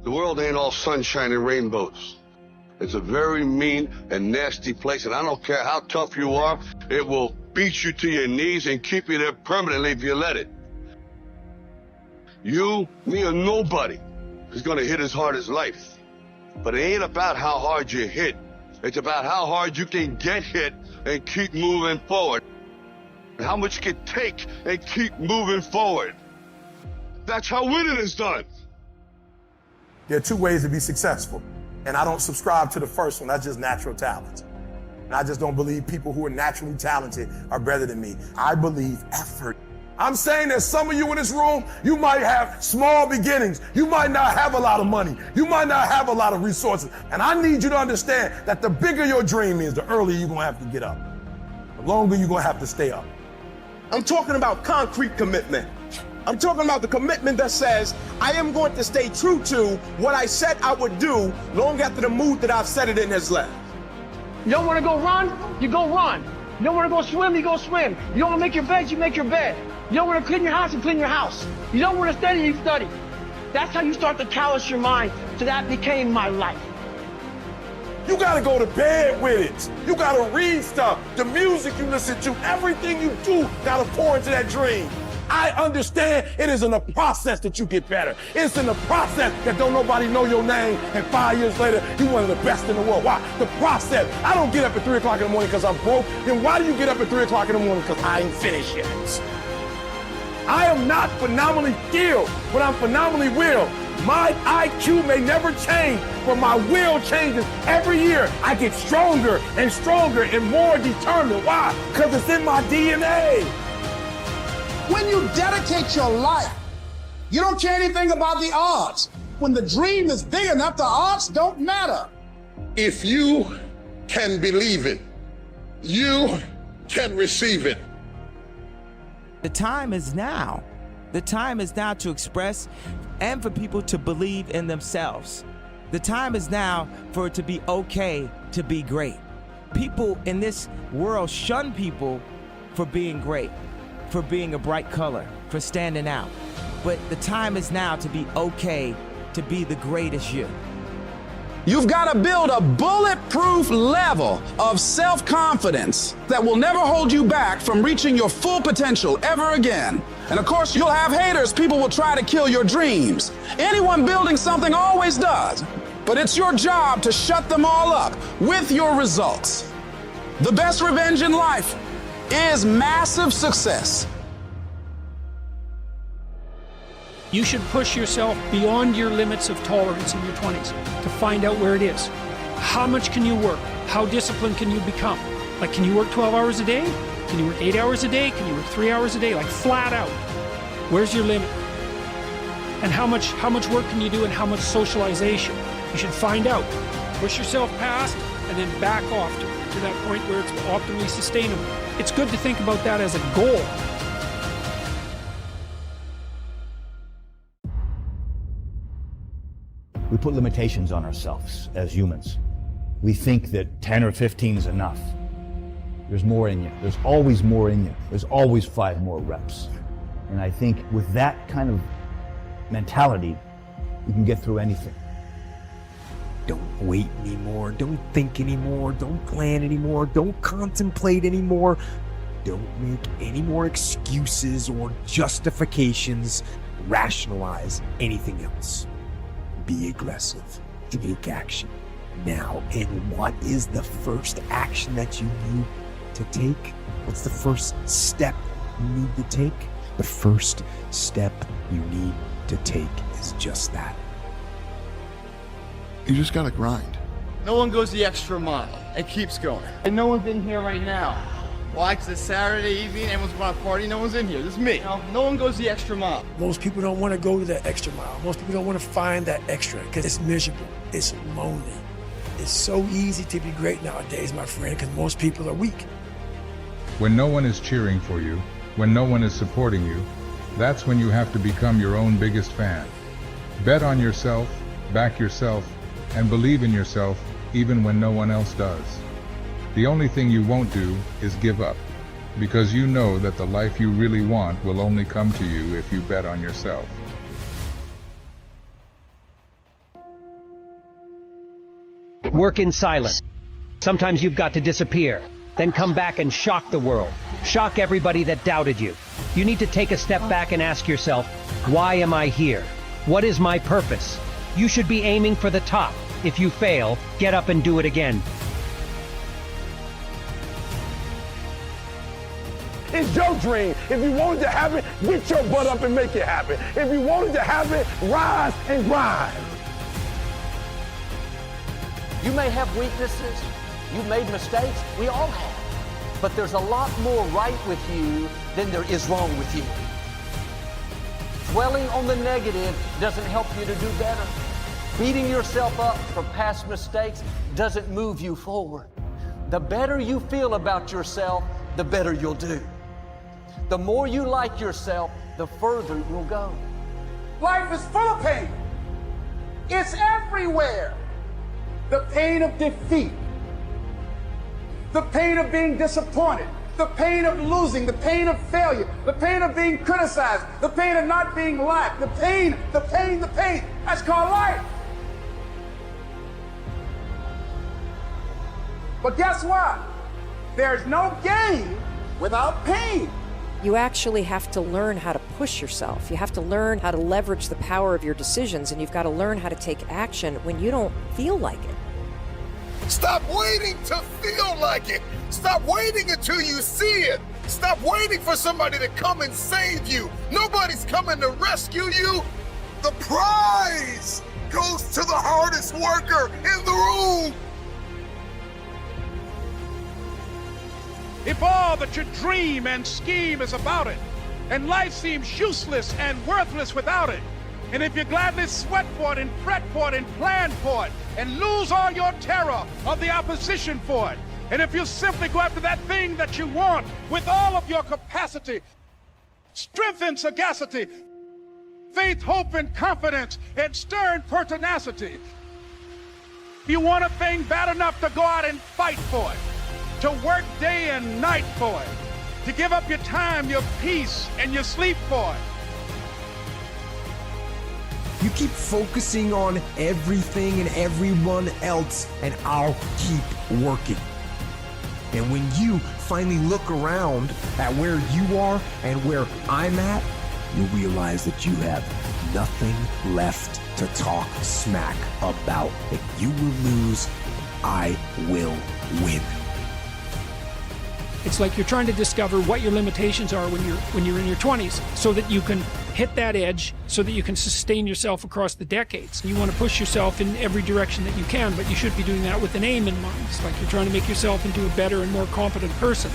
The world ain't all sunshine and rainbows. It's a very mean and nasty place, and I don't care how tough you are, it will beat you to your knees and keep you there permanently if you let it. You, me, or nobody is gonna hit as hard as life. But it ain't about how hard you hit. It's about how hard you can get hit and keep moving forward. How much you can take and keep moving forward. That's how winning is done. There are two ways to be successful, and I don't subscribe to the first one. That's just natural talent. And I just don't believe people who are naturally talented are better than me. I believe effort. I'm saying that some of you in this room, you might have small beginnings. You might not have a lot of money. You might not have a lot of resources. And I need you to understand that the bigger your dream is, the earlier you're gonna have to get up. The longer you're gonna have to stay up. I'm talking about concrete commitment. I'm talking about the commitment that says, I am going to stay true to what I said I would do long after the mood that I've set it in has left. You don't want to go run? You go run. You don't want to go swim? You go swim. You don't want to make your bed? You make your bed. You don't want to clean your house? You clean your house. You don't want to study? You study. That's how you start to callous your mind. So that became my life. You gotta go to bed with it. You gotta read stuff. The music you listen to, everything you do gotta pour into that dream. I understand it is in the process that you get better. It's in the process that don't nobody know your name, and 5 years later, you're one of the best in the world. Why? The process. I don't get up at 3 o'clock in the morning because I'm broke. Then why do you get up at 3 o'clock in the morning? Because I ain't finished yet. I am not phenomenally skilled, but I'm phenomenally willed. My IQ may never change, but my will changes every year. I get stronger and stronger and more determined. Why? Because it's in my DNA. When you dedicate your life, you don't care anything about the odds. When the dream is big enough, the odds don't matter. If you can believe it, you can receive it. The time is now. The time is now to express and for people to believe in themselves. The time is now for it to be okay to be great. People in this world shun people for being great, for being a bright color, for standing out. But the time is now to be okay to be the greatest you. You've got to build a bulletproof level of self-confidence that will never hold you back from reaching your full potential ever again. And of course, you'll have haters. People will try to kill your dreams. Anyone building something always does. But it's your job to shut them all up with your results. The best revenge in life is massive success. You should push yourself beyond your limits of tolerance in your 20s to find out where it is. How much can you work? How disciplined can you become? Like, can you work 12 hours a day? Can you work 8 hours a day? Can you work 3 hours a day? Like, flat out. Where's your limit? And how much work can you do, and how much socialization? You should find out. Push yourself past and then back off to that point where it's optimally sustainable. It's good to think about that as a goal. We put limitations on ourselves as humans. We think that 10 or 15 is enough. There's more in you. There's always more in you. There's always 5 more reps. And I think with that kind of mentality, you can get through anything. Don't wait anymore. Don't think anymore. Don't plan anymore. Don't contemplate anymore. Don't make any more excuses or justifications. Rationalize anything else. Be aggressive. Take action now. And what is the first action that you need to take? What's the first step you need to take? The first step you need to take is just that. You just gotta grind. No one goes the extra mile and keeps going. And no one's in here right now. Why? 'Cause it's Saturday evening, everyone's going to party, no one's in here. This is me. No one goes the extra mile. Most people don't want to go to that extra mile. Most people don't want to find that extra because it's miserable. It's lonely. It's so easy to be great nowadays, my friend, because most people are weak. When no one is cheering for you, when no one is supporting you, that's when you have to become your own biggest fan. Bet on yourself, back yourself, and believe in yourself even when no one else does. The only thing you won't do is give up, because you know that the life you really want will only come to you if you bet on yourself. Work in silence. Sometimes you've got to disappear, then come back and shock the world. Shock everybody that doubted you. You need to take a step back and ask yourself, why am I here? What is my purpose? You should be aiming for the top. If you fail, get up and do it again. It's your dream. If you wanted to have it, get your butt up and make it happen. If you wanted to have it, rise and grind. You may have weaknesses. You've made mistakes. We all have. But there's a lot more right with you than there is wrong with you. Dwelling on the negative doesn't help you to do better. Beating yourself up for past mistakes doesn't move you forward. The better you feel about yourself, the better you'll do. The more you like yourself, the further you'll go. Life is full of pain. It's everywhere. The pain of defeat, the pain of being disappointed, the pain of losing, the pain of failure, the pain of being criticized, the pain of not being liked, the pain. That's called life. But guess what? There's no gain without pain. You actually have to learn how to push yourself. You have to learn how to leverage the power of your decisions, and you've got to learn how to take action when you don't feel like it. Stop waiting to feel like it. Stop waiting until you see it. Stop waiting for somebody to come and save you. Nobody's coming to rescue you. The prize goes to the hardest worker in the room. If all that you dream and scheme is about it, and life seems useless and worthless without it, and if you gladly sweat for it and fret for it and plan for it, and lose all your terror of the opposition for it, and if you simply go after that thing that you want with all of your capacity, strength and sagacity, faith, hope, and confidence, and stern pertinacity, you want a thing bad enough to go out and fight for it, to work day and night for it, to give up your time, your peace, and your sleep for it. You keep focusing on everything and everyone else, and I'll keep working. And when you finally look around at where you are and where I'm at, you'll realize that you have nothing left to talk smack about. If you will lose, I will win. It's like you're trying to discover what your limitations are when you're in your 20s, so that you can hit that edge, so that you can sustain yourself across the decades. You want to push yourself in every direction that you can, but you should be doing that with an aim in mind. It's like you're trying to make yourself into a better and more competent person.